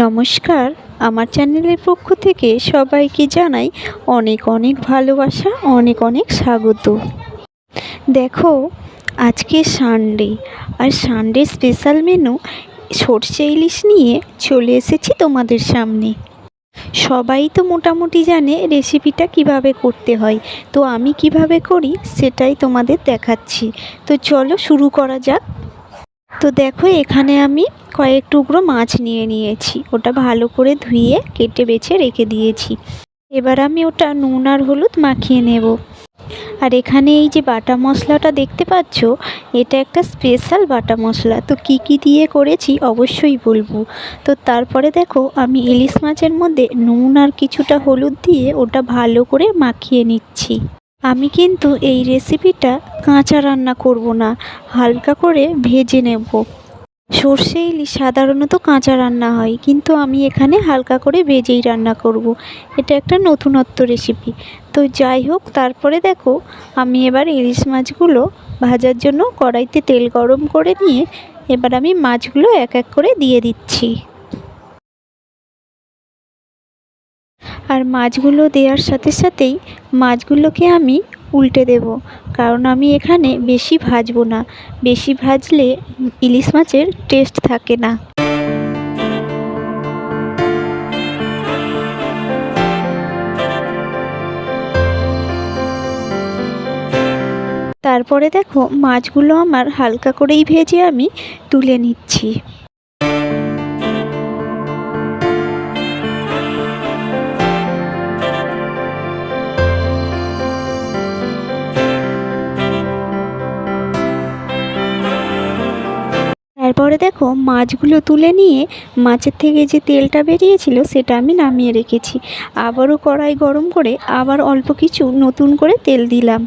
নমস্কার, আমার চ্যানেলের পক্ষ থেকে সবাইকে জানাই অনেক অনেক ভালোবাসা, অনেক অনেক স্বাগত। দেখো, আজকে সানডে, আর সানডে স্পেশাল মেনু সরষে ইলিশ নিয়ে চলে এসেছি তোমাদের সামনে। সবাই তো মোটামুটি জানে রেসিপিটা কিভাবে করতে হয়, তো আমি কিভাবে করি সেটাই তোমাদের দেখাচ্ছি। তো চলো শুরু করা যাক। তো দেখো, এখানে আমি কয়েক টুকরো মাছ নিয়ে নিয়েছি, ওটা ভালো করে ধুয়ে কেটে বেছে রেখে দিয়েছি। এবার আমি ওটা নুন আর হলুদ মাখিয়ে নেব। আর এখানে এই যে বাটা মশলাটা দেখতে পাচ্ছ, এটা একটা স্পেশাল বাটা মশলা। তো কি কি দিয়ে করেছি অবশ্যই বলবো। তো তারপরে দেখো, আমি ইলিশ মাছের মধ্যে নুন আর কিছুটা হলুদ দিয়ে ওটা ভালো করে মাখিয়ে নিচ্ছি। আমি কিন্তু এই রেসিপিটা কাঁচা রান্না করব না, হালকা করে ভেজে নেব। সর্ষে ইলিশ সাধারণত কাঁচা রান্না হয়, কিন্তু আমি এখানে হালকা করে ভেজেই রান্না করব। এটা একটা নতুনত্ব রেসিপি। তো যাই হোক, তারপরে দেখো, আমি এবার ইলিশ মাছগুলো ভাজার জন্য কড়াইতে তেল গরম করে নিয়ে এবার আমি মাছগুলো এক এক করে দিয়ে দিচ্ছি। আর মাছগুলো দেওয়ার সাথে সাথেই মাছগুলোকে আমি উল্টে দেব, কারণ আমি এখানে বেশি ভাজবো না। বেশি ভাজলে ইলিশ মাছের টেস্ট থাকে না। তারপরে দেখো, মাছগুলো আমার হালকা করেই ভেজে আমি তুলে নিচ্ছি। তারপরে দেখো, মাছগুলো তুলে নিয়ে মাছের থেকে যে তেলটা বেরিয়েছিল সেটা আমি নামিয়ে রেখেছি। আবারও কড়াই গরম করে আবার অল্প কিছু নতুন করে তেল দিলাম।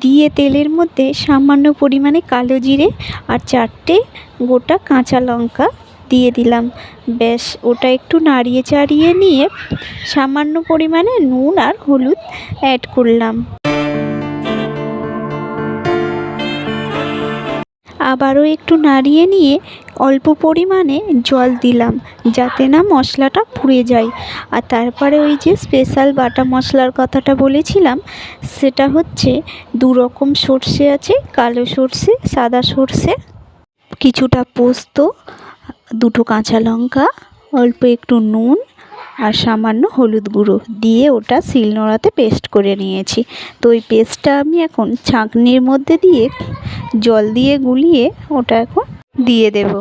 দিয়ে তেলের মধ্যে সামান্য পরিমাণে কালো জিরে আর 4টে গোটা কাঁচা লঙ্কা দিয়ে দিলাম। ব্যাস, ওটা একটু নাড়িয়ে চাড়িয়ে নিয়ে সামান্য পরিমাণে নুন আর হলুদ অ্যাড করলাম। আবারও একটু নাড়িয়ে নিয়ে অল্প পরিমাণে জল দিলাম, যাতে না মশলাটা পুড়ে যায়। আর তারপরে ওই যে স্পেশাল বাটা মশলার কথাটা বলেছিলাম, সেটা হচ্ছে 2 রকম সর্ষে আছে, কালো সর্ষে, সাদা সর্ষে, কিছুটা পোস্ত, 2টো কাঁচা লঙ্কা, অল্প একটু নুন আর সামান্য হলুদ গুঁড়ো দিয়ে ওটা শিলনোড়াতে পেস্ট করে নিয়েছি। তো ওই পেস্টটা আমি এখন ছাঁকনির মধ্যে দিয়ে জল দিয়ে গুলিয়ে ওটা এখন দিয়ে দেব।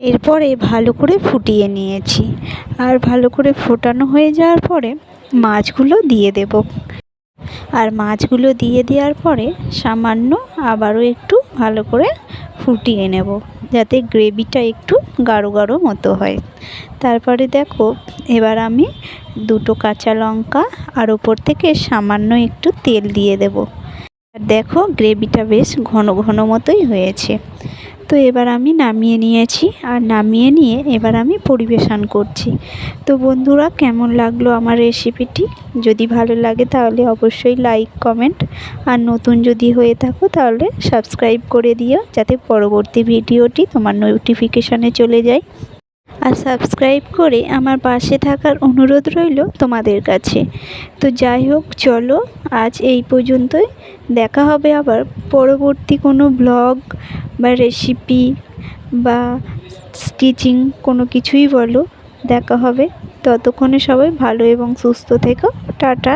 এরপরে ভালো করে ফুটিয়ে নিয়েছি। আর ভালো করে ফোটানো হয়ে যাওয়ার পরে মাছগুলো দিয়ে দেব। আর মাছগুলো দিয়ে দেওয়ার পরে সামান্য আবারও একটু ভালো করে ফুটিয়ে নেব, যাতে গ্রেভিটা একটু গাঢ় গাঢ় মতো হয়। তারপরে দেখো, এবার আমি 2টো কাঁচা লঙ্কা আর ওপর থেকে সামান্য একটু তেল দিয়ে দেব। আর দেখো, গ্রেভিটা বেশ ঘন ঘন মতোই হয়েছে। তো এবার আমি নামিয়ে নিয়েছি, আর নামিয়ে নিয়ে এবার আমি পরিবেশন করছি। তো বন্ধুরা, কেমন লাগলো আমার রেসিপিটি? যদি ভালো লাগে তাহলে অবশ্যই লাইক, কমেন্ট, আর নতুন যদি হয়ে থাকো তাহলে সাবস্ক্রাইব করে দিও, যাতে পরবর্তী ভিডিওটি তোমার নোটিফিকেশনে চলে যায়। আর সাবস্ক্রাইব করে আমার পাশে থাকার অনুরোধ রইল তোমাদের কাছে। তো যাই হোক, চলো আজ এই পর্যন্তই। দেখা হবে আবার পরবর্তী কোনো ব্লগ বা রেসিপি বা স্টিচিং, কোনো কিছুই বলো, দেখা হবে। ততক্ষণে সবাই ভালো এবং সুস্থ থেকো। টাটা।